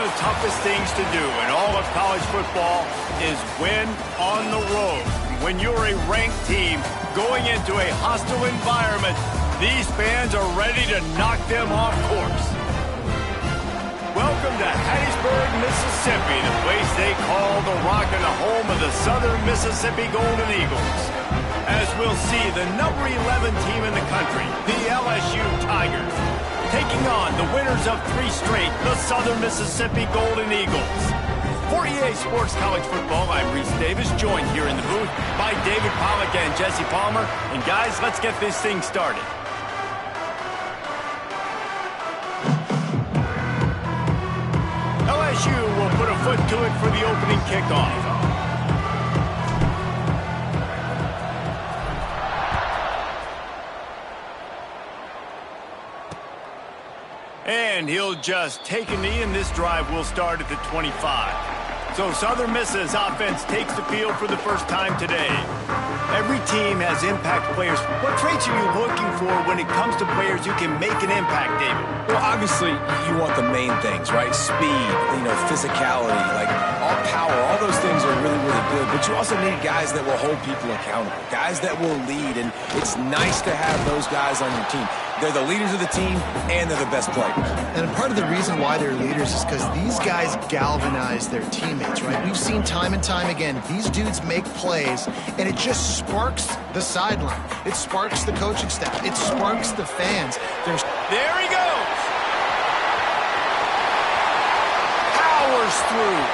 the toughest things to do in all of college football is win on the road. When you're a ranked team going into a hostile environment, these fans are ready to knock them off course. Welcome to Hattiesburg, Mississippi, the place they call the Rock and the home of the Southern Mississippi Golden Eagles. As we'll see, the number 11 team in the country, the LSU Tigers, taking on the winners of 3 straight, the Southern Mississippi Golden Eagles. For EA Sports College Football, I'm Reese Davis, joined here in the booth by David Pollack and Jesse Palmer. And guys, let's get this thing started. LSU will put a foot to it for the opening kickoff. And he'll just take a knee, and this drive will start at the 25. So Southern Miss's offense takes the field for the first time today. Every team has impact players. What traits are you looking for when it comes to players who can make an impact, David? Well, obviously, you want the main things, right? Speed, physicality, like all power, all those things are really, really good. But you also need guys that will hold people accountable, guys that will lead. And it's nice to have those guys on your team. They're the leaders of the team, and they're the best players. And part of the reason why they're leaders is because these guys galvanize their teammates, right? We've seen time and time again, these dudes make plays, and it just sparks the sideline. It sparks the coaching staff. It sparks the fans. There he goes! Powers through.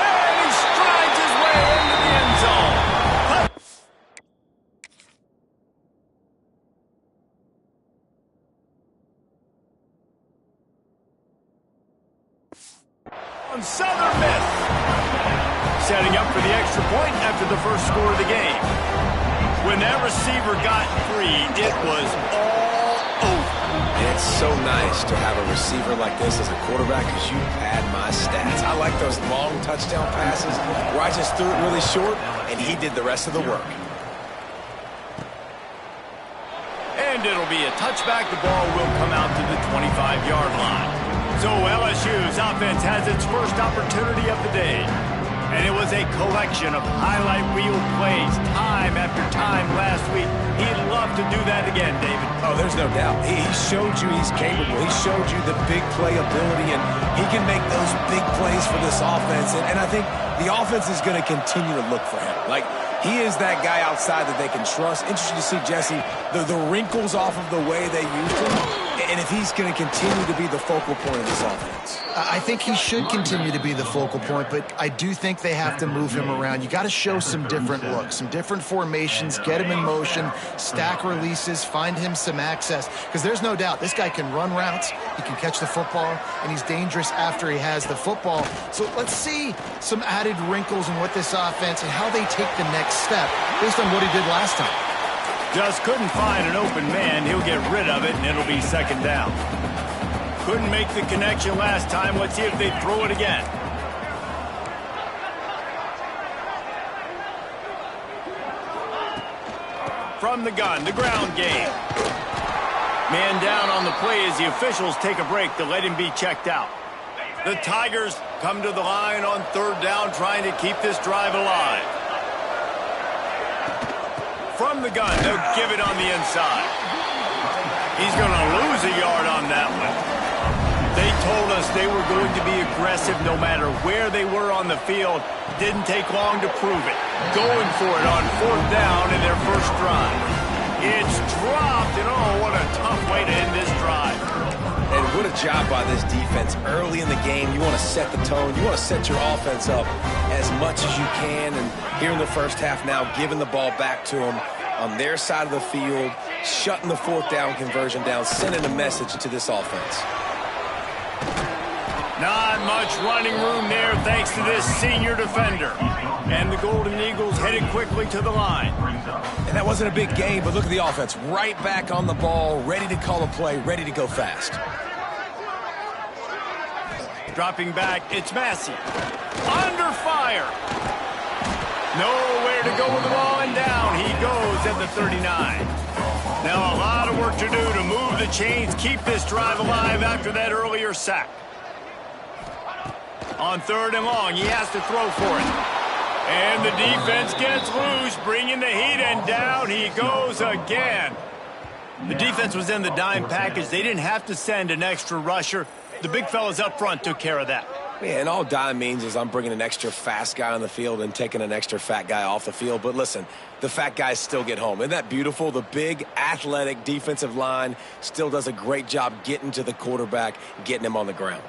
And he strides his way into the end zone. On Southern Miss. Setting up for the extra point after the first score of the game. When that receiver got free, it was all over. It's so nice to have a receiver like this as a quarterback because you pad my stats. I like those long touchdown passes where I just threw it really short and he did the rest of the work. And it'll be a touchback. The ball will come out to the 25-yard line. So LSU's offense has its first opportunity of the day. And it was a collection of highlight reel plays time after time last week. He'd love to do that again, David. Oh, there's no doubt. He showed you he's capable. He showed you the big play ability, and he can make those big plays for this offense. And I think the offense is going to continue to look for him. Like, he is that guy outside that they can trust. Interesting to see, Jesse, the wrinkles off of the way they used him, and if he's going to continue to be the focal point of this offense. I think he should continue to be the focal point, but I do think they have to move him around. You got to show some different looks, some different formations, get him in motion, stack releases, find him some access, because there's no doubt this guy can run routes, he can catch the football, and he's dangerous after he has the football. So let's see some added wrinkles in what this offense and how they take the next step based on what he did last time. Just couldn't find an open man. He'll get rid of it, and it'll be second down. Couldn't make the connection last time. Let's see if they throw it again. From the gun, the ground game. Man down on the play as the officials take a break to let him be checked out. The Tigers come to the line on third down, trying to keep this drive alive. From the gun, they'll give it on the inside. He's going to lose a yard on that one. They told us they were going to be aggressive no matter where they were on the field. Didn't take long to prove it. Going for it on fourth down in their first drive. It's dropped, and oh, what a tough way to end this drive. And what a job by this defense. Early in the game, you want to set the tone. You want to set your offense up as much as you can. And here in the first half now, giving the ball back to them on their side of the field, shutting the fourth down conversion down, sending a message to this offense. Not much running room there thanks to this senior defender. And the Golden Eagles headed quickly to the line. And that wasn't a big game, but look at the offense. Right back on the ball, ready to call a play, ready to go fast. Dropping back, it's Massey. Under fire. Nowhere to go with the ball, and down he goes at the 39. Now a lot of work to do to move the chains, keep this drive alive after that earlier sack. On 3rd and long, he has to throw for it. And the defense gets loose, bringing the heat, and down he goes again. The defense was in the dime package. They didn't have to send an extra rusher. The big fellas up front took care of that. Yeah, and all dime means is I'm bringing an extra fast guy on the field and taking an extra fat guy off the field. But listen, the fat guys still get home. Isn't that beautiful? The big, athletic defensive line still does a great job getting to the quarterback, getting him on the ground.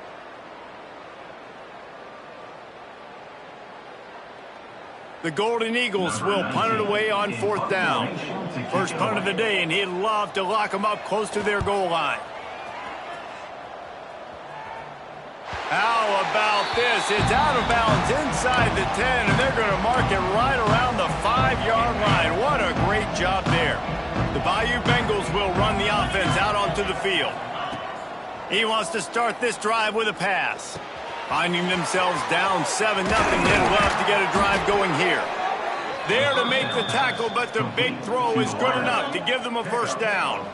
The Golden Eagles will punt it away on 4th down. First punt of the day, and he'd love to lock them up close to their goal line. How about this? It's out of bounds inside the 10, and they're going to mark it right around the 5-yard line. What a great job there. The Bayou Bengals will run the offense out onto the field. He wants to start this drive with a pass. Finding themselves down 7-0, they'd love to get a drive going here. There to make the tackle, but the big throw is good enough to give them a first down.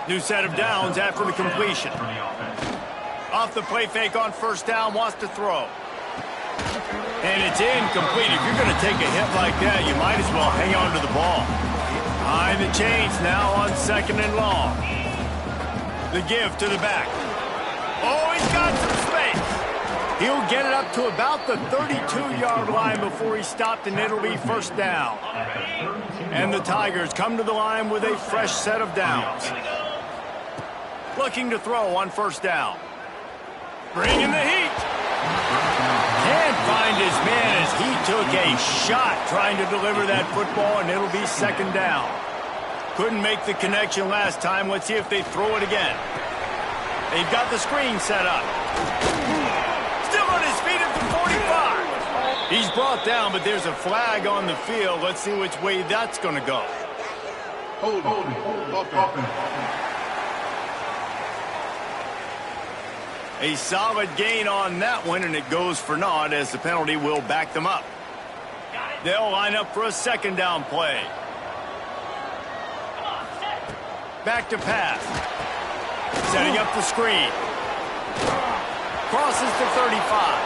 New set of downs after the completion. Off the play fake on 1st down, wants to throw. And it's incomplete. If you're going to take a hit like that, you might as well hang on to the ball. Behind the chains now on 2nd and long. The give to the back. Oh, he's got some space. He'll get it up to about the 32-yard line before he stopped, and it'll be first down. And the Tigers come to the line with a fresh set of downs. Looking to throw on 1st down. Bringing the heat. Can't find his man as he took a shot trying to deliver that football, and it'll be 2nd down. Couldn't make the connection last time. Let's see if they throw it again. They've got the screen set up. Still on his feet at the 45. He's brought down, but there's a flag on the field. Let's see which way that's going to go. Hold. A solid gain on that one, and it goes for naught as the penalty will back them up. They'll line up for a 2nd down play. Back to pass. Setting up the screen. Crosses to 35.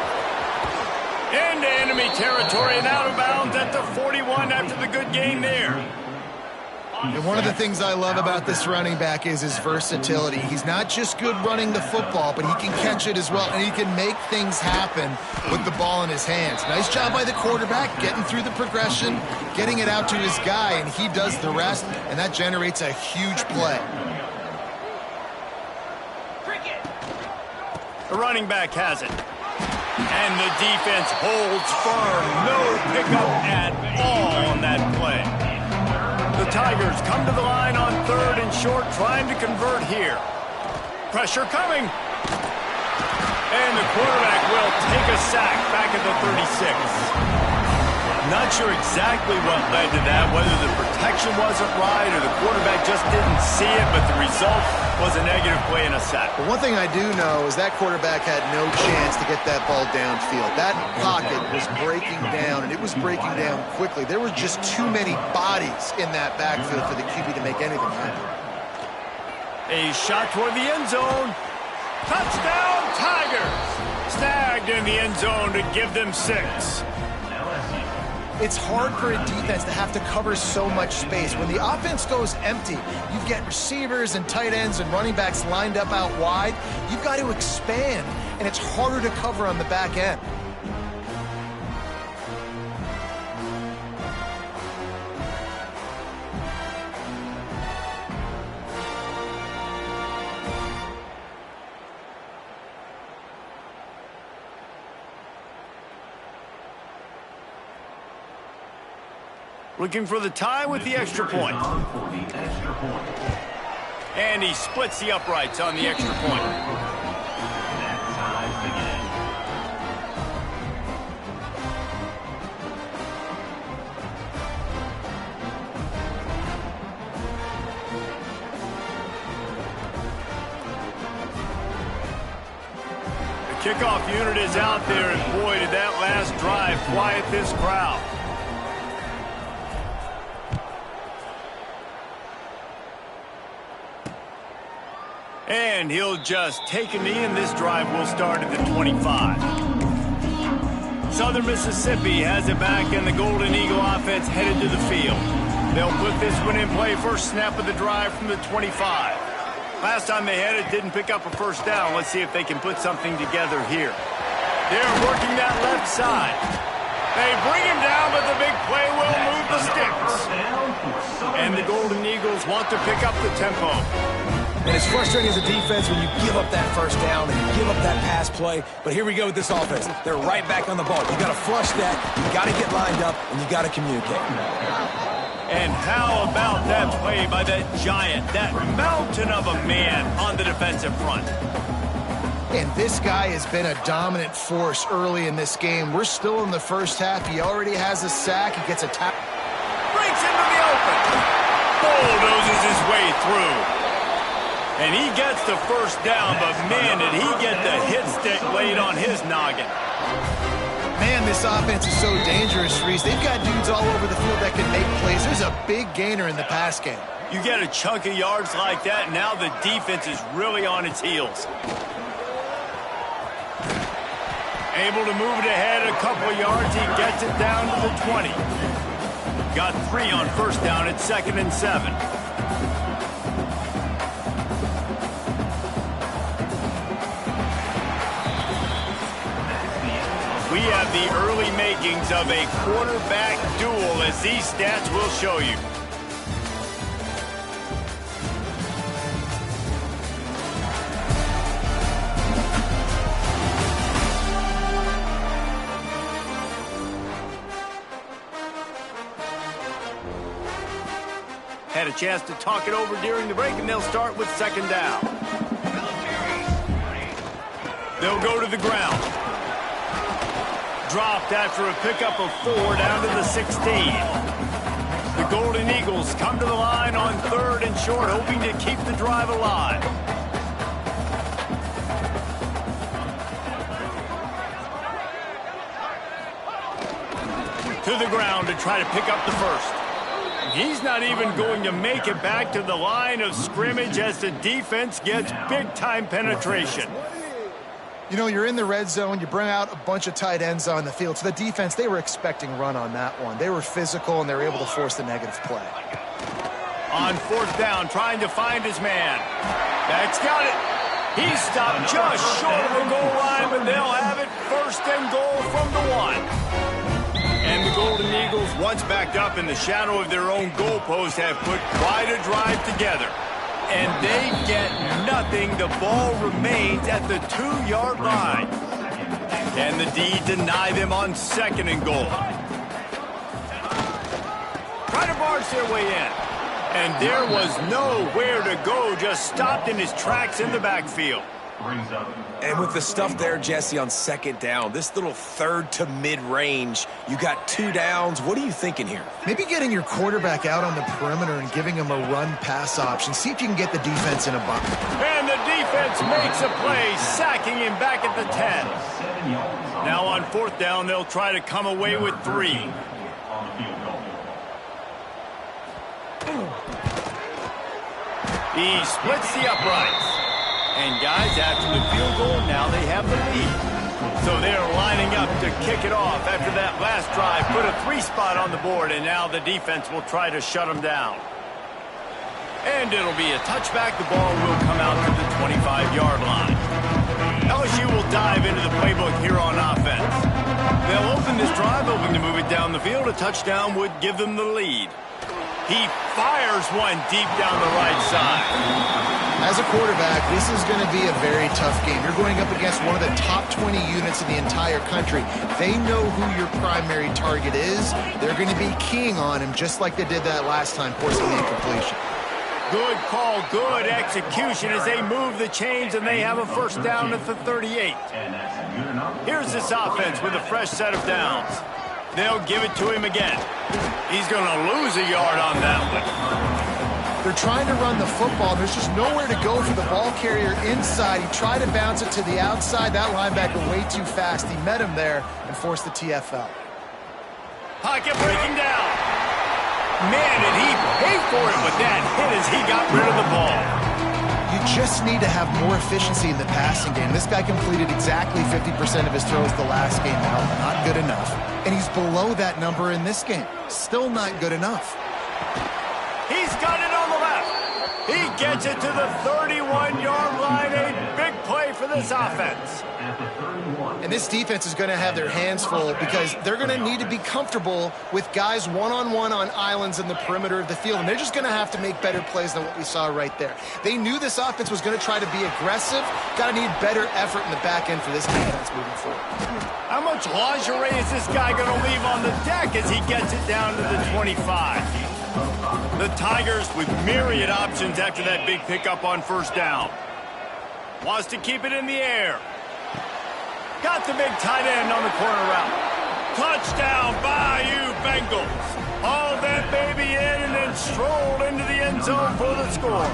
Into enemy territory and out of bounds at the 41 after the good gain there. And one of the things I love about this running back is his versatility. He's not just good running the football, but he can catch it as well, and he can make things happen with the ball in his hands. Nice job by the quarterback, getting through the progression, getting it out to his guy, and he does the rest, and that generates a huge play. The running back has it. And the defense holds firm. No pickup at all on that play. The Tigers come to the line on 3rd and short, trying to convert here. Pressure coming. And the quarterback will take a sack back at the 36. Not sure exactly what led to that, whether the protection wasn't right or the quarterback just didn't see it, but the result was a negative play and a sack. But one thing I do know is that quarterback had no chance to get that ball downfield. That pocket was breaking down, and it was breaking down quickly. There were just too many bodies in that backfield for the QB to make anything happen. A shot toward the end zone. Touchdown, Tigers! Snagged in the end zone to give them 6. It's hard for a defense to have to cover so much space. When the offense goes empty, you get receivers and tight ends and running backs lined up out wide. You've got to expand, and it's harder to cover on the back end. Looking for the tie with the extra point. And he splits the uprights on the extra point. The kickoff unit is out there, and boy, did that last drive quiet this crowd. And he'll just take a knee, and this drive will start at the 25. Southern Mississippi has it back, and the Golden Eagle offense headed to the field. They'll put this one in play. First snap of the drive from the 25. Last time they had it, didn't pick up a first down. Let's see if they can put something together here. They're working that left side. They bring him down, but the big play will move the sticks. And the Golden Eagles want to pick up the tempo. And it's frustrating as a defense when you give up that first down and you give up that pass play. But here we go with this offense. They're right back on the ball. You got to flush that, you got to get lined up, and you got to communicate. And how about that play by that giant, that mountain of a man on the defensive front? And this guy has been a dominant force early in this game. We're still in the first half. He already has a sack. He gets a tap. Breaks into the open. Bulldozes his way through. And he gets the first down, but man, did he get the hit stick laid on his noggin. Man, this offense is so dangerous, Reese. They've got dudes all over the field that can make plays. There's a big gainer in the pass game. You get a chunk of yards like that, and now the defense is really on its heels. Able to move it ahead a couple yards. He gets it down to the 20. Got 3 on first down at 2nd and 7. We have the early makings of a quarterback duel, as these stats will show you. Had a chance to talk it over during the break, and they'll start with 2nd down. They'll go to the ground. Dropped after a pickup of 4 down to the 16. The Golden Eagles come to the line on 3rd and short, hoping to keep the drive alive. To the ground to try to pick up the first. He's not even going to make it back to the line of scrimmage as the defense gets big-time penetration. You know, you're in the red zone. You bring out a bunch of tight ends on the field. So the defense, they were expecting run on that one. They were physical, and they were able to force the negative play. On 4th down, trying to find his man. That's got it. He stopped just short of the goal line, but they'll have it 1st and goal from the 1. And the Golden Eagles, once backed up in the shadow of their own goalpost, have put quite a drive together. And they get nothing. The ball remains at the 2-yard line. Can the D deny them on 2nd and goal? Try to barge their way in. And there was nowhere to go, just stopped in his tracks in the backfield. And with the stuff there, Jesse, on 2nd down, this little 3rd to mid-range, you got 2 downs. What are you thinking here? Maybe getting your quarterback out on the perimeter and giving him a run-pass option. See if you can get the defense in a bind. And the defense makes a play, sacking him back at the 10. Now on 4th down, they'll try to come away with 3. He splits the uprights. And guys, after the field goal, now they have the lead. So they're lining up to kick it off after that last drive. Put a 3 spot on the board, and now the defense will try to shut them down. And it'll be a touchback. The ball will come out to the 25-yard line. LSU will dive into the playbook here on offense. They'll open this drive, hoping to move it down the field. A touchdown would give them the lead. He fires one deep down the right side. As a quarterback, this is going to be a very tough game. You're going up against one of the top 20 units in the entire country. They know who your primary target is. They're going to be keying on him just like they did that last time, forcing the incompletion. Good call, good execution as they move the chains, and they have a 1st down at the 38. Here's this offense with a fresh set of downs. They'll give it to him again. He's going to lose a yard on that one. They're trying to run the football. There's just nowhere to go for the ball carrier inside. He tried to bounce it to the outside. That linebacker way too fast. He met him there and forced the TFL. Pocket breaking down. Man, did he pay for it with that hit as he got rid of the ball. You just need to have more efficiency in the passing game. This guy completed exactly 50% of his throws the last game out. Not good enough. And he's below that number in this game. Still not good enough. He's got it on the left. He gets it to the 31-yard line. A big play for this offense. And this defense is going to have their hands full because they're going to need to be comfortable with guys one-on-one on islands in the perimeter of the field. And they're just going to have to make better plays than what we saw right there. They knew this offense was going to try to be aggressive. Got to need better effort in the back end for this defense moving forward. How much lingerie is this guy going to leave on the deck as he gets it down to the 25? The Tigers with myriad options after that big pickup on first down. Wants to keep it in the air. Got the big tight end on the corner route. Touchdown, Bayou Bengals. Hauled that baby in and then strolled into the end zone for the score.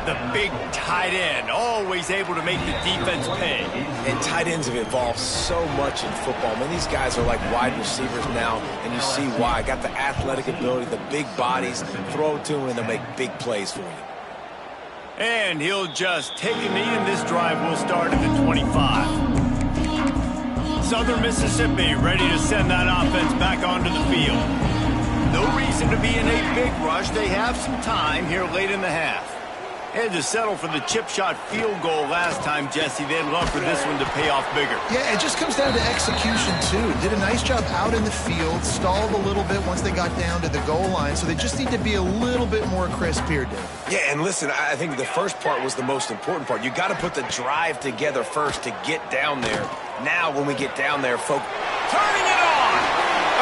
The big tight end, always able to make the defense pay. And tight ends have evolved so much in football. I mean, these guys are like wide receivers now, and you see why. Got the athletic ability, the big bodies, throw it to them, and they'll make big plays for you. And he'll just take a knee, and this drive will start at the 25. Southern Mississippi ready to send that offense back onto the field. No reason to be in a big rush. They have some time here late in the half. Had to settle for the chip shot field goal last time, Jesse. They'd love for this one to pay off bigger. Yeah, it just comes down to execution, too. Did a nice job out in the field, stalled a little bit once they got down to the goal line, so they just need to be a little bit more crisp here, Dave. Yeah, and listen, I think the first part was the most important part. You got to put the drive together first to get down there. Now, when we get down there, folks... Turning it on!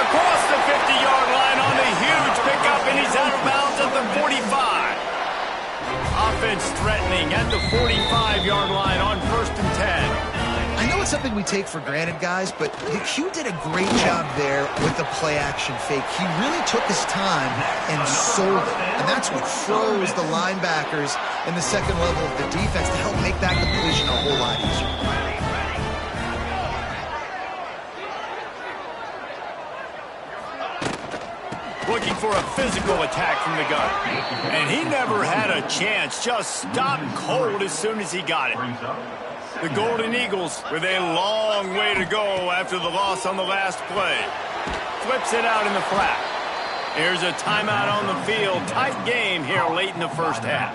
Across the 50-yard line on the huge pickup, and he's out of bounds at the 45. Offense threatening at the 45-yard line on 1st and 10. I know it's something we take for granted, guys, but Q did a great job there with the play-action fake. He really took his time and sold it, and that's what froze the linebackers in the second level of the defense to help make that completion a whole lot easier. Looking for a physical attack from the gun. And he never had a chance. Just stopped cold as soon as he got it. The Golden Eagles with a long way to go after the loss on the last play. Flips it out in the flat. Here's a timeout on the field. Tight game here late in the first half.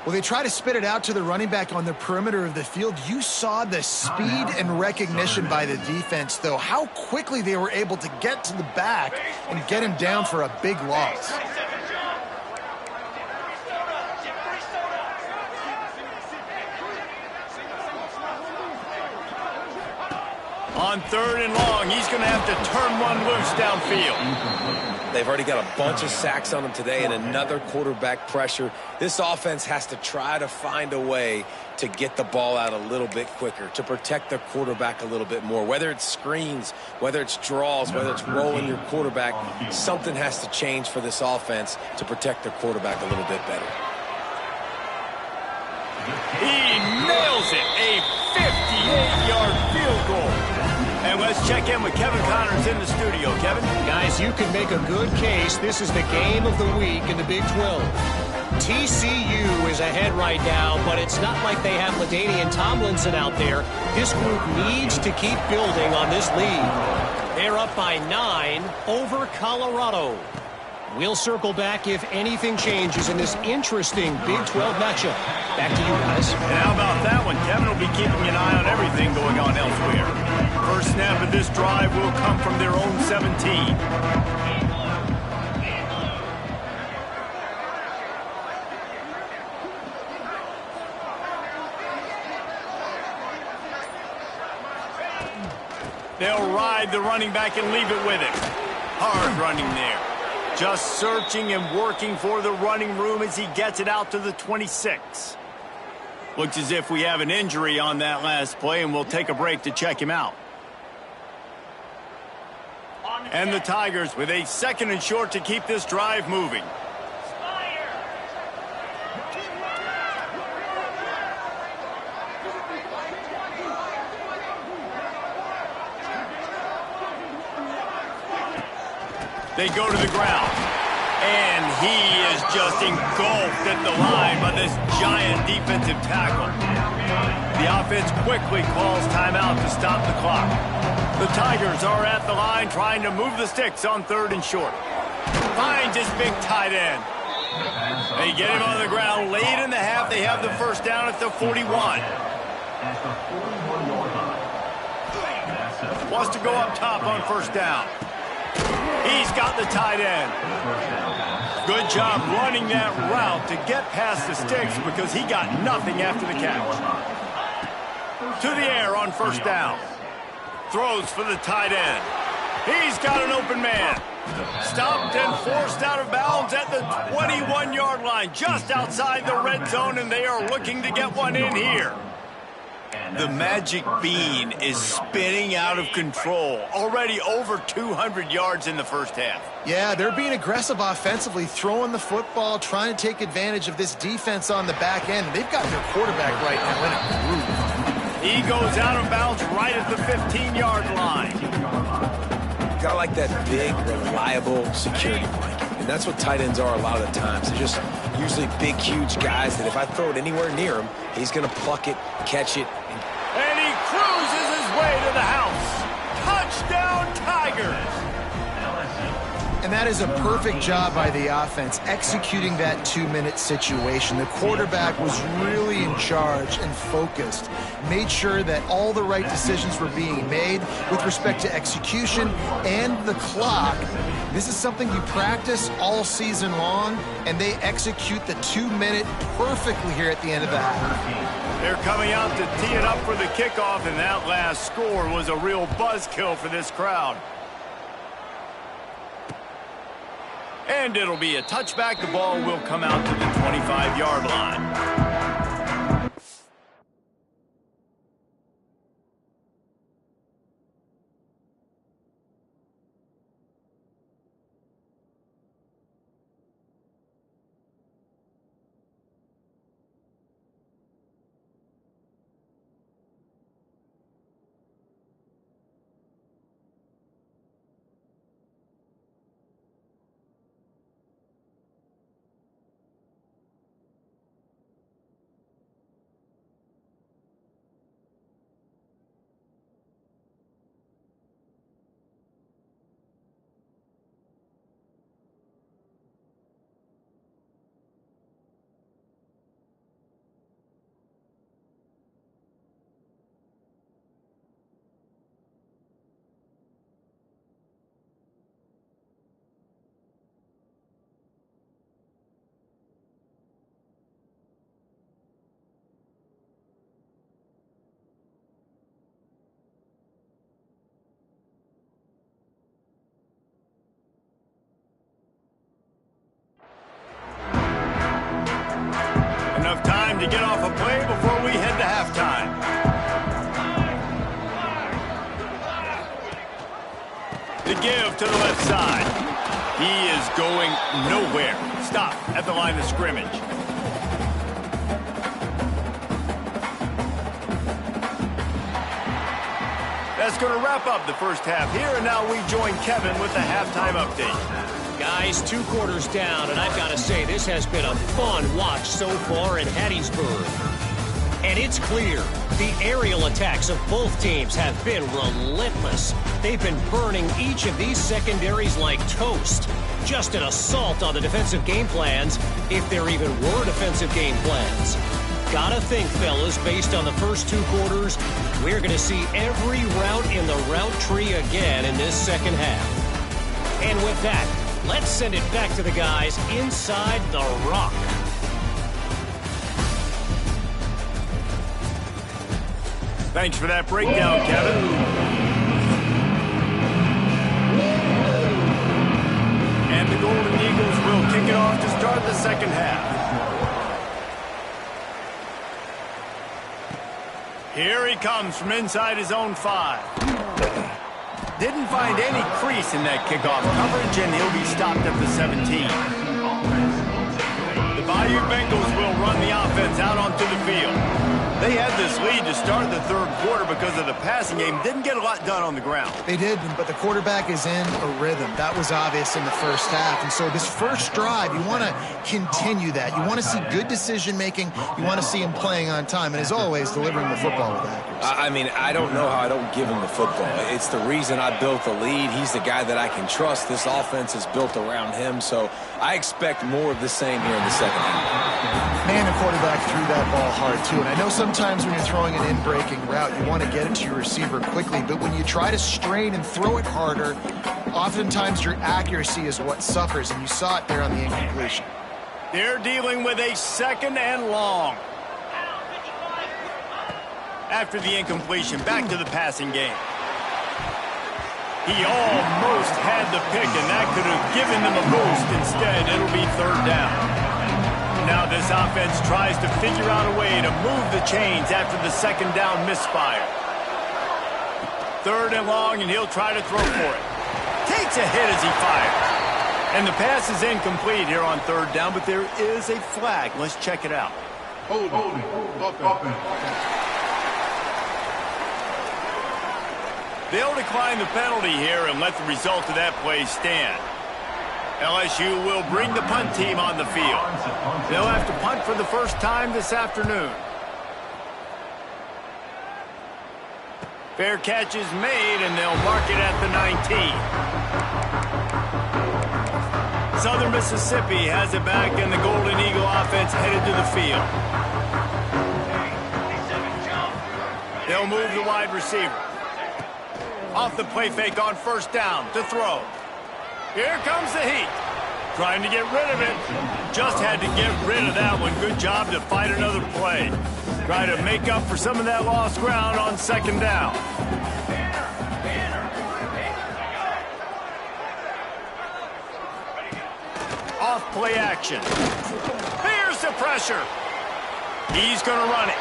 Well, they try to spit it out to the running back on the perimeter of the field. You saw the speed and recognition by the defense, though. How quickly they were able to get to the back and get him down for a big loss. On 3rd and long, he's going to have to turn one loose downfield. They've already got a bunch of sacks on them today and another quarterback pressure. This offense has to try to find a way to get the ball out a little bit quicker, to protect their quarterback a little bit more. Whether it's screens, whether it's draws, whether it's rolling your quarterback, something has to change for this offense to protect their quarterback a little bit better. He nails it, a 58-yard field goal. And let's check in with Kevin Connors in the studio. Kevin? Guys, you can make a good case. This is the game of the week in the Big 12. TCU is ahead right now, but it's not like they have LaDainian Tomlinson out there. This group needs to keep building on this lead. They're up by 9 over Colorado. We'll circle back if anything changes in this interesting Big 12 matchup. Back to you guys. And how about that one? Kevin will be keeping an eye on everything going on elsewhere. First snap of this drive will come from their own 17. They'll ride the running back and leave it with him. Hard running there. Just searching and working for the running room as he gets it out to the 26. Looks as if we have an injury on that last play, and we'll take a break to check him out. And the Tigers with a 2nd and short to keep this drive moving. They go to the ground. And he is just engulfed at the line by this giant defensive tackle. The offense quickly calls timeout to stop the clock. The Tigers are at the line trying to move the sticks on 3rd and short. Finds his big tight end. They get him on the ground late in the half. They have the first down at the 41. Wants to go up top on first down. He's got the tight end. Good job running that route to get past the sticks because he got nothing after the catch. To the air on first down. Throws for the tight end. He's got an open man. Stopped and forced out of bounds at the 21-yard line, just outside the red zone, and they are looking to get one in here. The magic bean is spinning out of control. Already over 200 yards in the first half. Yeah, they're being aggressive offensively, throwing the football, trying to take advantage of this defense on the back end. They've got their quarterback right now in a groove. He goes out of bounds right at the 15-yard line. Gotta like that big, reliable security blanket. And that's what tight ends are a lot of the times. They're just usually big, huge guys that if I throw it anywhere near him, he's going to pluck it, catch it. And he cruises his way to the house. Touchdown, Tigers! And that is a perfect job by the offense, executing that 2-minute situation. The quarterback was really in charge and focused, made sure that all the right decisions were being made with respect to execution and the clock. This is something you practice all season long, and they execute the 2-minute perfectly here at the end of the half. They're coming out to tee it up for the kickoff, and that last score was a real buzzkill for this crowd. And it'll be a touchback. The ball will come out to the 25-yard line. Enough time to get off a play before we head to halftime. The give to the left side. He is going nowhere. Stop at the line of scrimmage. That's going to wrap up the first half here, and now we join Kevin with the halftime update. Guys, 2 quarters down, and I've got to say, this has been a fun watch so far in Hattiesburg. And it's clear, the aerial attacks of both teams have been relentless. They've been burning each of these secondaries like toast. Just an assault on the defensive game plans, if there even were defensive game plans. Gotta think, fellas, based on the first 2 quarters, we're going to see every route in the route tree again in this second half. And with that, let's send it back to the guys inside the rock. Thanks for that breakdown, Kevin. And the Golden Eagles will kick it off to start the second half. Here he comes from inside his own 5. Didn't find any crease in that kickoff coverage, and he'll be stopped at the 17. The Bayou Bengals will run the offense out onto the field. They had this lead to start the third quarter because of the passing game. Didn't get a lot done on the ground. They did, but the quarterback is in a rhythm. That was obvious in the first half. And so this first drive, you want to continue that. You want to see good decision-making. You want to see him playing on time. And as always, delivering the football with accuracy. I mean, I don't know how I don't give him the football. It's the reason I built the lead. He's the guy that I can trust. This offense is built around him. So I expect more of the same here in the second half. Man, the quarterback threw that ball hard, too. And I know sometimes when you're throwing an in-breaking route, you want to get it to your receiver quickly. But when you try to strain and throw it harder, oftentimes your accuracy is what suffers. And you saw it there on the incompletion. They're dealing with a 2nd and long. After the incompletion, back to the passing game. He almost had the pick, and that could have given them a boost. Instead, it'll be 3rd down. Now this offense tries to figure out a way to move the chains after the 2nd down misfire. 3rd and long, and he'll try to throw for it. Takes a hit as he fires. And the pass is incomplete here on 3rd down, but there is a flag. Let's check it out. They'll decline the penalty here and let the result of that play stand. LSU will bring the punt team on the field. They'll have to punt for the first time this afternoon. Fair catch is made, and they'll mark it at the 19. Southern Mississippi has it back, and the Golden Eagle offense headed to the field. They'll move the wide receiver. Off the play fake on 1st down to throw. Here comes the heat. Trying to get rid of it. Just had to get rid of that one. Good job to fight another play. Try to make up for some of that lost ground on 2nd down. Off play action. Here's the pressure. He's going to run it.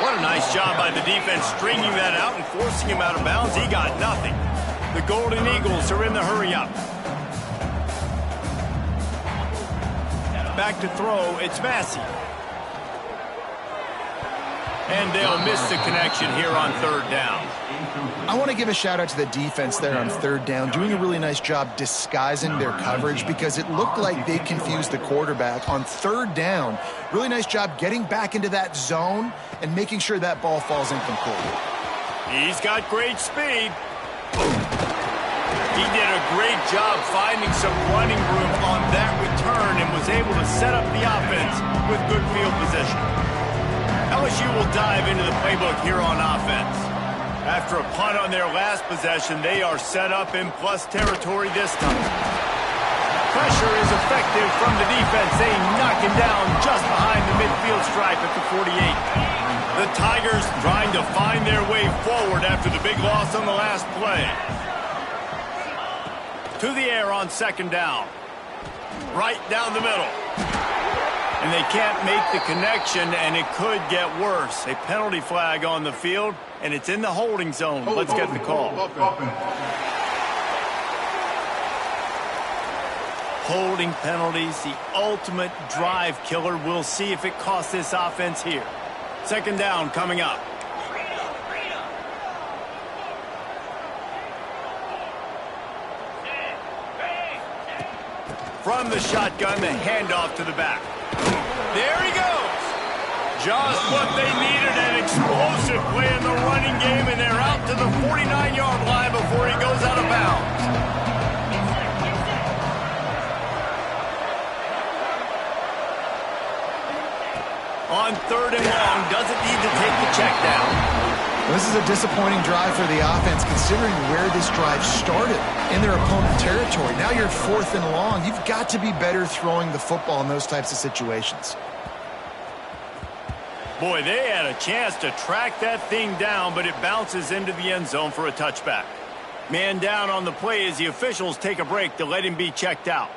What a nice job by the defense stringing that out and forcing him out of bounds. He got nothing. The Golden Eagles are in the hurry-up. Back to throw, it's Massey. And they'll miss the connection here on 3rd down. I want to give a shout-out to the defense there on 3rd down, doing a really nice job disguising their coverage because it looked like they confused the quarterback on 3rd down. Really nice job getting back into that zone and making sure that ball falls incomplete. He's got great speed. He did a great job finding some running room on that return and was able to set up the offense with good field position. LSU will dive into the playbook here on offense. After a punt on their last possession, they are set up in plus territory this time. Pressure is effective from the defense. They knock him down just behind the midfield stripe at the 48. The Tigers trying to find their way forward after the big loss on the last play. To the air on 2nd down. Right down the middle. And they can't make the connection, and it could get worse. A penalty flag on the field, and it's in the holding zone. Let's get the call. Holding penalties, the ultimate drive killer. We'll see if it costs this offense here. 2nd down coming up. From the shotgun, the handoff to the back. There he goes. Just what they needed, an explosive play in the running game, and they're out to the 49-yard line before he goes out of bounds. On 3rd and long, doesn't need to take the check down. This is a disappointing drive for the offense, considering where this drive started, in their opponent territory. Now you're 4th and long. You've got to be better throwing the football in those types of situations. Boy, they had a chance to track that thing down, but it bounces into the end zone for a touchback. Man down on the play as the officials take a break to let him be checked out.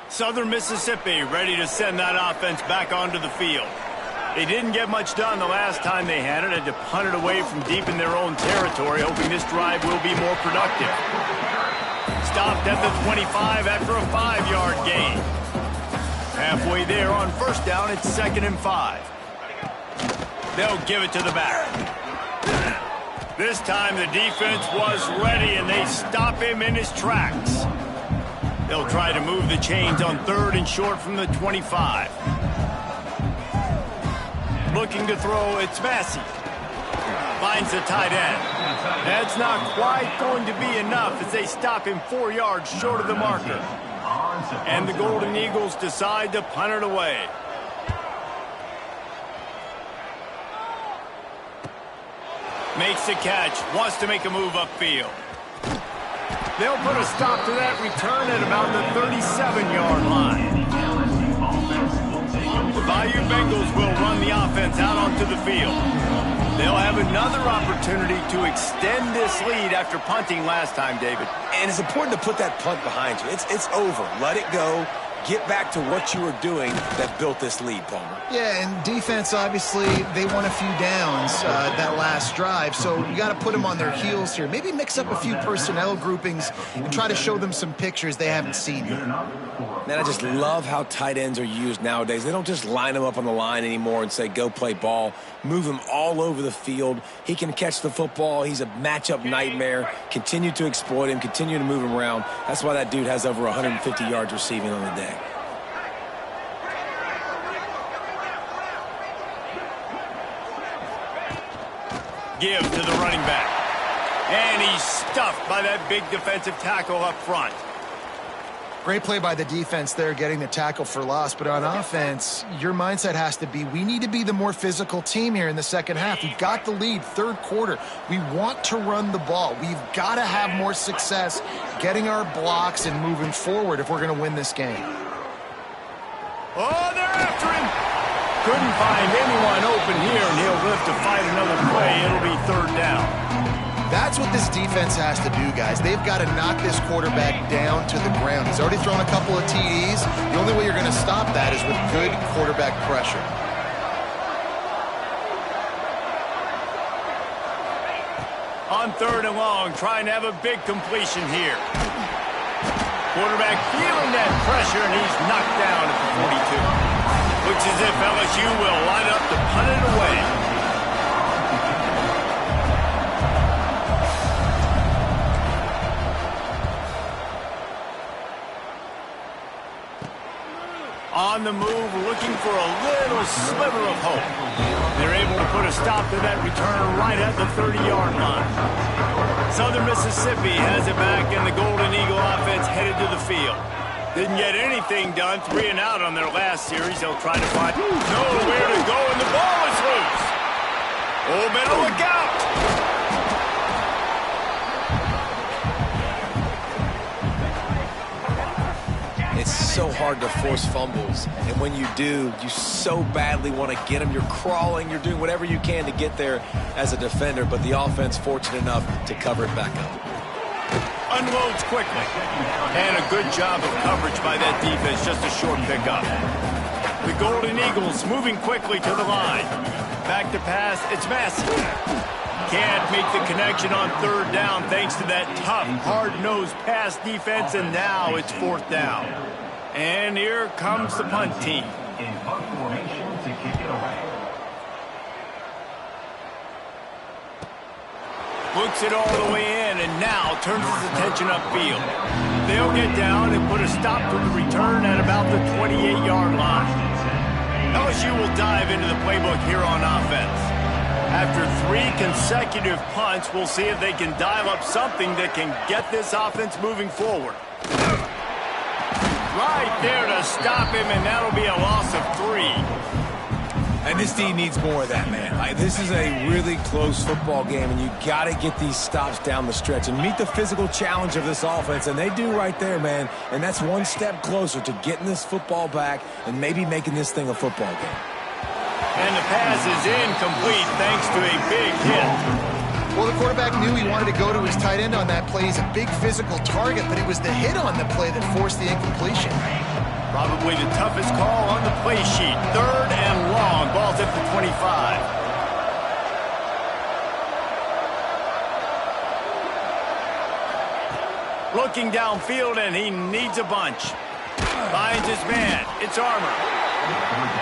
Southern Mississippi ready to send that offense back onto the field. They didn't get much done the last time they had it. Had to punt it away from deep in their own territory, hoping this drive will be more productive. Stopped at the 25 after a 5-yard gain. Halfway there on first down, it's 2nd and 5. They'll give it to the back. This time the defense was ready, and they stop him in his tracks. They'll try to move the chains on 3rd and short from the 25. Looking to throw, it's Massey. Finds the tight end. That's not quite going to be enough as they stop him 4 yards short of the marker. And the Golden Eagles decide to punt it away. Makes the catch, wants to make a move upfield. They'll put a stop to that return at about the 37-yard line. The Bayou Bengals will run the offense out onto the field. They'll have another opportunity to extend this lead after punting last time, David. And it's important to put that punt behind you. It's over. Let it go. Get back to what you were doing that built this lead, Palmer. Yeah, and defense, obviously, they won a few downs that last drive, so you got to put them on their heels here. Maybe mix up a few personnel groupings and try to show them some pictures they haven't seen yet. Man, I just love how tight ends are used nowadays. They don't just line them up on the line anymore and say, go play ball. Move him all over the field. He can catch the football. He's a matchup nightmare. Continue to exploit him. Continue to move him around. That's why that dude has over 150 yards receiving on the day. Give to the running back. And he's stuffed by that big defensive tackle up front. Great play by the defense there, getting the tackle for loss. But on offense, your mindset has to be, we need to be the more physical team here in the second half. We've got the lead, 3rd quarter. We want to run the ball. We've got to have more success getting our blocks and moving forward if we're going to win this game. Oh, they're after him. Couldn't find anyone open here, and he'll live to fight another play. It'll be 3rd down. That's what this defense has to do, guys. They've got to knock this quarterback down to the ground. He's already thrown a couple of TDs. The only way you're going to stop that is with good quarterback pressure. On 3rd and long, trying to have a big completion here. Quarterback feeling that pressure, and he's knocked down at the 42. Looks as if LSU will line up to punt it away. On the move, looking for a little sliver of hope. They're able to put a stop to that return right at the 30-yard line. Southern Mississippi has it back, and the Golden Eagle offense headed to the field. Didn't get anything done, 3 and out on their last series. They'll try to find nowhere to go, and the ball is loose. Oh, better look out. It's so hard to force fumbles, and when you do, you so badly want to get them. You're crawling, you're doing whatever you can to get there as a defender, but the offense fortunate enough to cover it back up. Unloads quickly, and a good job of coverage by that defense, just a short pickup. The Golden Eagles moving quickly to the line. Back to pass, it's Massey. Can't make the connection on 3rd down thanks to that tough, hard-nosed pass defense, and now it's 4th down. And here comes the punt team. In punt formation to kick it away. Looks it all the way in, and now turns his attention upfield. They'll get down and put a stop to the return at about the 28-yard line. LSU will dive into the playbook here on offense. After 3 consecutive punts, we'll see if they can dial up something that can get this offense moving forward. Right there to stop him, and that'll be a loss of 3. And this team needs more of that, man. This is a really close football game, and you got to get these stops down the stretch and meet the physical challenge of this offense, and they do right there, man. And that's one step closer to getting this football back and maybe making this thing a football game. And the pass is incomplete thanks to a big hit. Well, the quarterback knew he wanted to go to his tight end on that play. He's a big physical target, but it was the hit on the play that forced the incompletion. Probably the toughest call on the play sheet. 3rd and long. Ball's at the 25. Looking downfield, and he needs a bunch. Finds his man. It's Armour.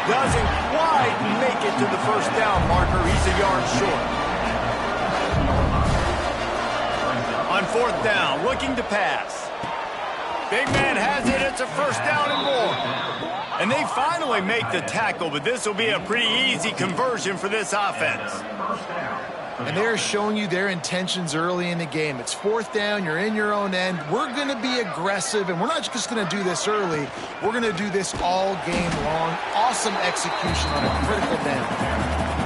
Doesn't quite make it to the first down marker. He's a yard short. On fourth down, looking to pass. Big man has it. It's a first down and more. And they finally make the tackle, but this will be a pretty easy conversion for this offense. And they're showing you their intentions early in the game. It's fourth down. You're in your own end. We're going to be aggressive, and we're not just going to do this early. We're going to do this all game long. Awesome execution on a critical down.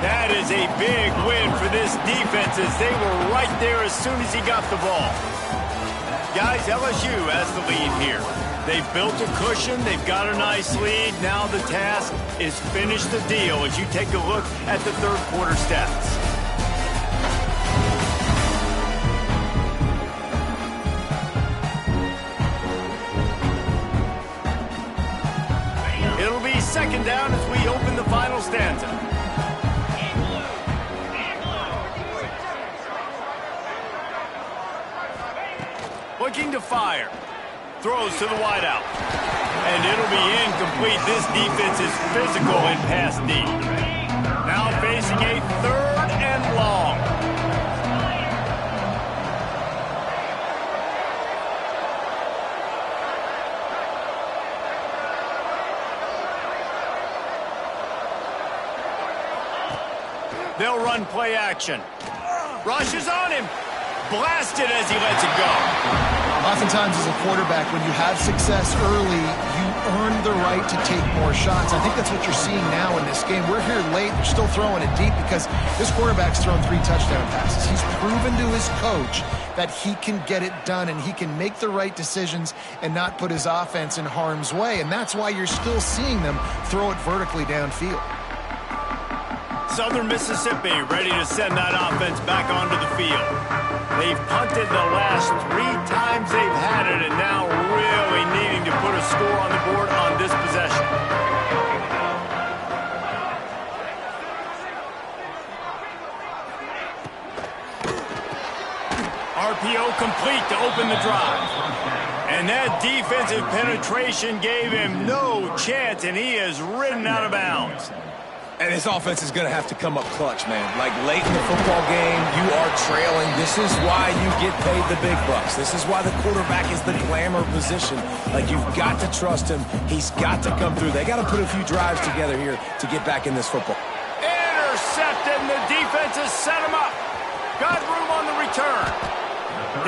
That is a big win for this defense as they were right there as soon as he got the ball. Guys, LSU has the lead here. They've built a cushion. They've got a nice lead. Now the task is finish the deal as you take a look at the third quarter stats. It'll be second down as we open the final stanza. Looking to fire. Throws to the wideout. And it'll be incomplete. This defense is physical in pass deep. Now facing a third and long. They'll run play action. Rushes on him. Blasted as he lets it go. Oftentimes as a quarterback, when you have success early, you earn the right to take more shots. I think that's what you're seeing now in this game. We're here late. They're still throwing it deep because this quarterback's thrown 3 touchdown passes. He's proven to his coach that he can get it done and he can make the right decisions and not put his offense in harm's way. And that's why you're still seeing them throw it vertically downfield. Southern Mississippi ready to send that offense back onto the field. They've punted the last 3 times they've had it and now really needing to put a score on the board on this possession. RPO complete to open the drive. And that defensive penetration gave him no chance, and he is ridden out of bounds. And this offense is going to have to come up clutch, man. Like late in the football game, you are trailing. This is why you get paid the big bucks. This is why the quarterback is the glamour position. Like, you've got to trust him. He's got to come through. They got to put a few drives together here to get back in this football. Intercepted, and the defense has set him up. Got room on the return.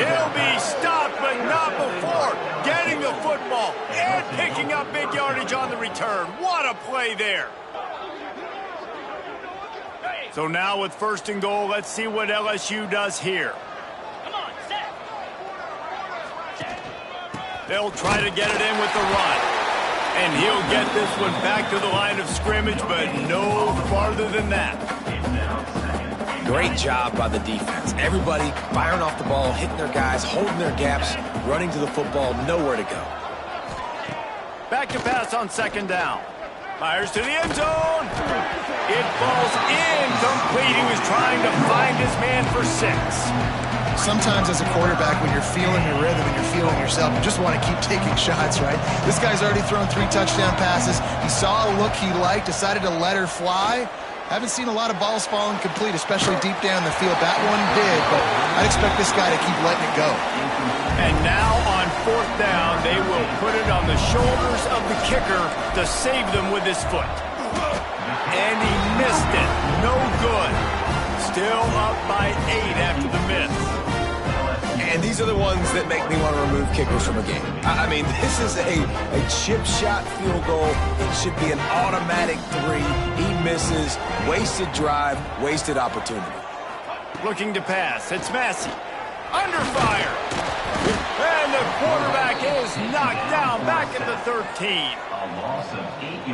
He'll be stopped, but not before getting the football and picking up big yardage on the return. What a play there. So now with first and goal, let's see what LSU does here. They'll try to get it in with the run. And he'll get this one back to the line of scrimmage, but no farther than that. Great job by the defense. Everybody firing off the ball, hitting their guys, holding their gaps, running to the football, nowhere to go. Back to pass on second down. Fires to the end zone. It falls incomplete. He was trying to find his man for 6. Sometimes as a quarterback, when you're feeling your rhythm and you're feeling yourself, you just want to keep taking shots, right? This guy's already thrown 3 touchdown passes. He saw a look he liked, decided to let her fly. Haven't seen a lot of balls falling complete, especially deep down the field. That one did, but I'd expect this guy to keep letting it go. And now on fourth down, they will put it on the shoulders of the kicker to save them with his foot. And he missed it. No good. Still up by 8 after the miss. And these are the ones that make me want to remove kickers from a game. I mean, this is a chip shot field goal. It should be an automatic 3. He misses. Wasted drive, wasted opportunity. Looking to pass. It's Massey. Under fire. And the quarterback is knocked down back at the 13.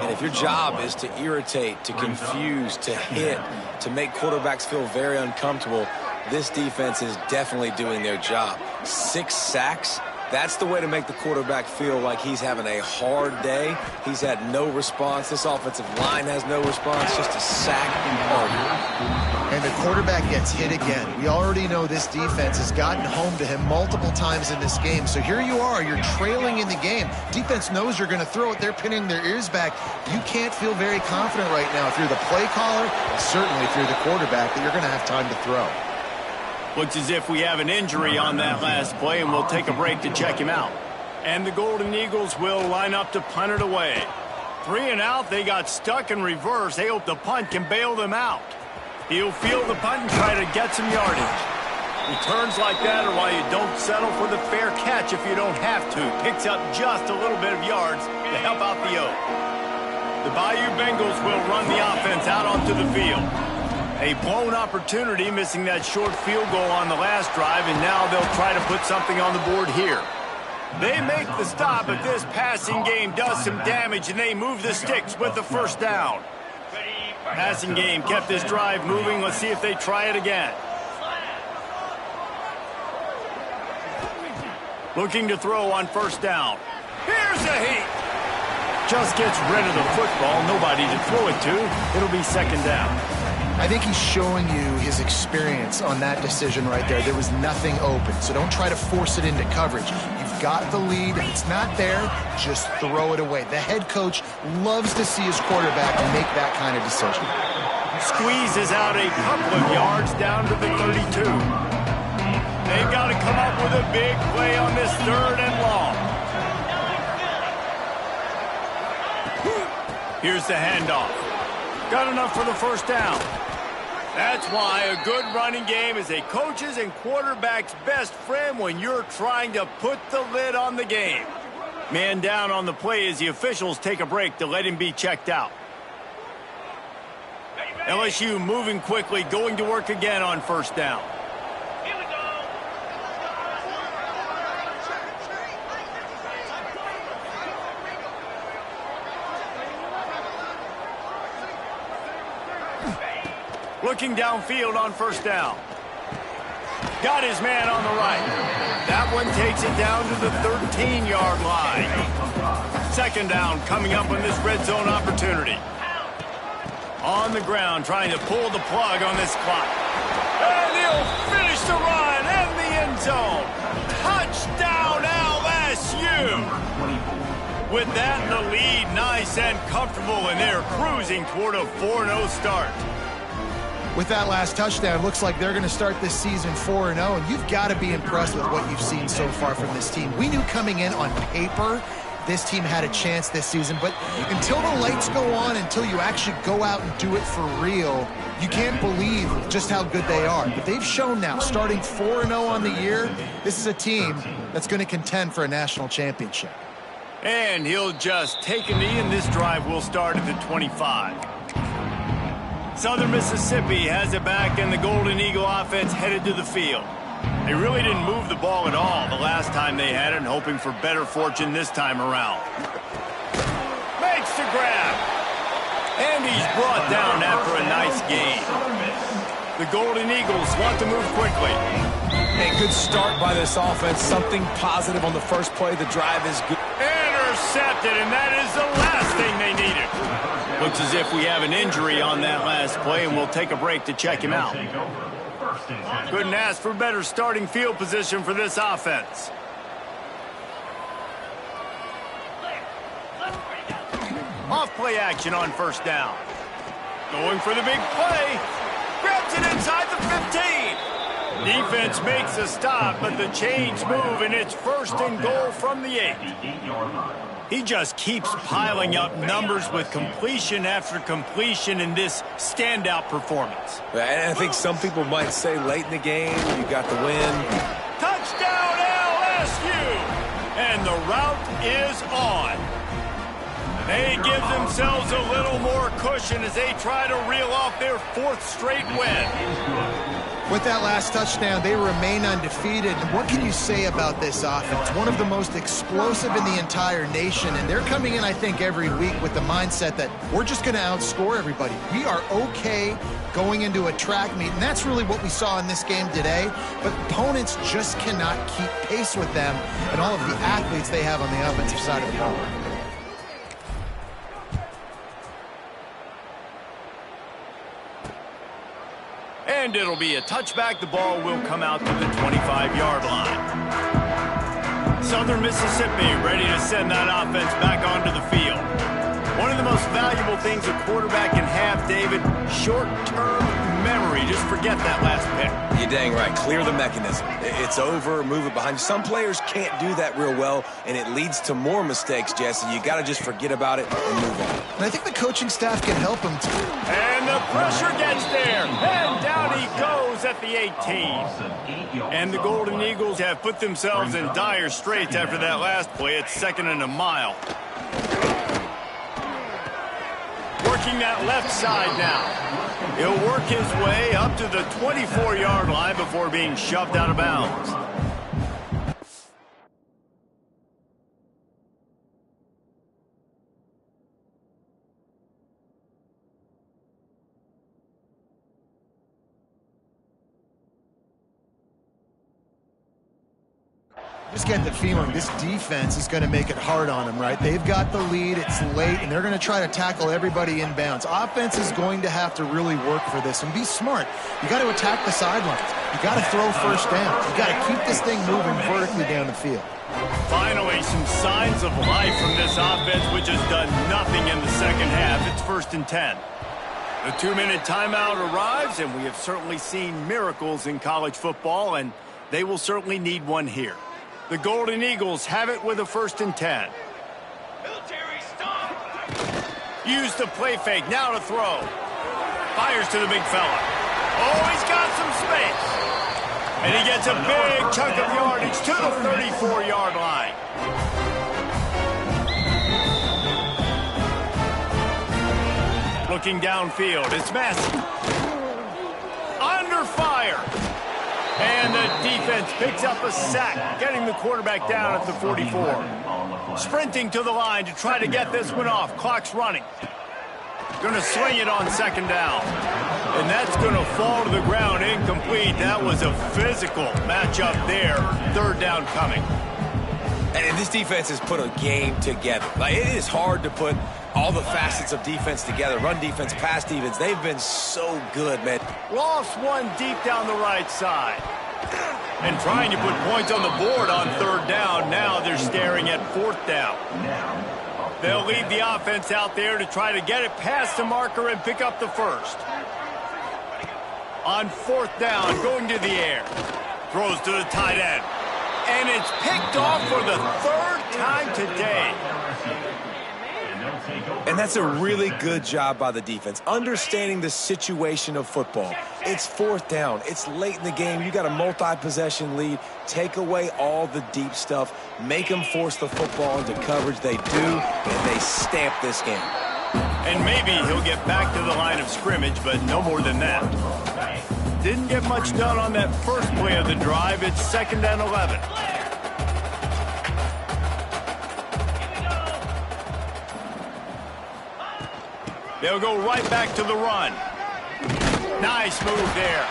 And if your job is to irritate, to confuse, to hit, to make quarterbacks feel very uncomfortable, this defense is definitely doing their job. 6 sacks, that's the way to make the quarterback feel like he's having a hard day. He's had no response. This offensive line has no response, just a sack and party. And the the quarterback gets hit again. We already know this defense has gotten home to him multiple times in this game. So here you are, you're trailing in the game. Defense knows you're going to throw it. They're pinning their ears back. You can't feel very confident right now through the play caller, and certainly through the quarterback, that you're going to have time to throw. Looks as if we have an injury on that last play, and we'll take a break to check him out. And the Golden Eagles will line up to punt it away. 3 and out, they got stuck in reverse. They hope the punt can bail them out. He'll field the punt and try to get some yardage. Returns like that are why you don't settle for the fair catch if you don't have to. Picks up just a little bit of yards to help out the Oak. The Bayou Bengals will run the offense out onto the field. A blown opportunity, missing that short field goal on the last drive, and now they'll try to put something on the board here. They make the stop, but this passing game does some damage, and they move the sticks with the first down. Passing game kept this drive moving. Let's see if they try it again. Looking to throw on first down. Here's a heat. Just gets rid of the football. Nobody to throw it to. It'll be second down. I think he's showing you his experience on that decision right there. There was nothing open, so don't try to force it into coverage. You've got the lead. If it's not there, just throw it away. The head coach loves to see his quarterback make that kind of decision. Squeezes out a couple of yards down to the 32. They've got to come up with a big play on this 3rd and long. Here's the handoff. Got enough for the first down. That's why a good running game is a coach's and quarterback's best friend when you're trying to put the lid on the game. Man down on the play as the officials take a break to let him be checked out. LSU moving quickly, going to work again on first down. Looking downfield on first down. Got his man on the right. That one takes it down to the 13-yard line. Second down coming up on this red zone opportunity. On the ground, trying to pull the plug on this clock. And he'll finish the run in the end zone. Touchdown, LSU. With that in the lead, nice and comfortable, and they're cruising toward a 4-0 start. With that last touchdown, looks like they're going to start this season 4-0, and you've got to be impressed with what you've seen so far from this team. We knew coming in on paper this team had a chance this season, but until the lights go on, until you actually go out and do it for real, you can't believe just how good they are. But they've shown now, starting 4-0 on the year, this is a team that's going to contend for a national championship. And he'll just take a knee, and this drive will start at the 25. Southern Mississippi has it back, and the Golden Eagle offense headed to the field. They really didn't move the ball at all the last time they had it, and hoping for better fortune this time around. Makes the grab. And he's brought down after a nice gain. The Golden Eagles want to move quickly. A good start by this offense. Something positive on the first play. The drive is good. Intercepted, and that is the last thing they needed. Looks as if we have an injury on that last play, and we'll take a break to check him out. Couldn't ask for better starting field position for this offense. Off play action on first down. Going for the big play. Grabs it inside the 15. Defense makes a stop, but the chains move, and it's 1st and goal from the 8. He just keeps piling up numbers with completion after completion in this standout performance. And I think some people might say late in the game, you got the win. Touchdown, LSU! And the route is on. They give themselves a little more cushion as they try to reel off their 4th straight win. With that last touchdown, they remain undefeated. And what can you say about this offense? One of the most explosive in the entire nation. And they're coming in, I think, every week with the mindset that we're just going to outscore everybody. We are okay going into a track meet. And that's really what we saw in this game today. But opponents just cannot keep pace with them and all of the athletes they have on the offensive side of the ball. And it'll be a touchback. The ball will come out to the 25-yard line. Southern Mississippi ready to send that offense back onto the field. One of the most valuable things a quarterback can have, David, short-term memory. Just forget that last pick. You're dang right. Clear the mechanism. It's over, move it behind you. Some players can't do that real well, and it leads to more mistakes, Jesse. You got to just forget about it and move on. And I think the coaching staff can help him too. And the pressure gets there. And down he goes at the 18. And the Golden Eagles have put themselves in dire straits after that last play. It's 2nd and a mile. Working that left side now. He'll work his way up to the 24-yard line before being shoved out of bounds. Just get the feeling this defense is going to make it hard on them, right? They've got the lead, it's late, and they're going to try to tackle everybody inbounds. Offense is going to have to really work for this and be smart. You got to attack the sidelines. You got to throw first down. You got to keep this thing moving vertically down the field. Finally, some signs of life from this offense, which has done nothing in the second half. It's 1st and 10. The 2-minute timeout arrives, and we have certainly seen miracles in college football, and they will certainly need one here. The Golden Eagles have it with a 1st and 10. Use the play fake, now to throw. Fires to the big fella. Oh, he's got some space. And he gets a big chunk of yardage to the 34-yard line. Looking downfield, it's Massey. Under fire. And the defense picks up a sack, getting the quarterback down at the 44. Sprinting to the line to try to get this one off. Clock's running. Going to swing it on 2nd down. And that's going to fall to the ground incomplete. That was a physical matchup there. 3rd down coming. And this defense has put a game together. Like, it is hard to put all the facets of defense together. Run defense, pass defense. They've been so good, man. Lost one deep down the right side. And trying to put points on the board on 3rd down. Now they're staring at 4th down. They'll leave the offense out there to try to get it past the marker and pick up the 1st. On 4th down, going to the air. Throws to the tight end. And it's picked off for the 3rd time today. And that's a really good job by the defense, understanding the situation of football. It's 4th down. It's late in the game. You got a multi-possession lead. Take away all the deep stuff. Make them force the football into coverage. They do, and they stamp this game. And maybe he'll get back to the line of scrimmage, but no more than that. Didn't get much done on that first play of the drive. It's 2nd and 11. They'll go right back to the run. Nice move there.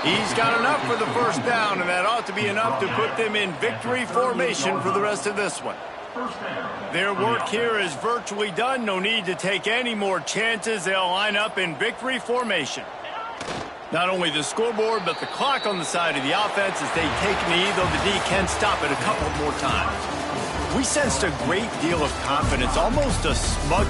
He's got enough for the 1st down, and that ought to be enough to put them in victory formation for the rest of this one. Their work here is virtually done. No need to take any more chances. They'll line up in victory formation. Not only the scoreboard, but the clock on the side of the offense as they take knee, though the D can stop it a couple more times. We sensed a great deal of confidence, almost a smug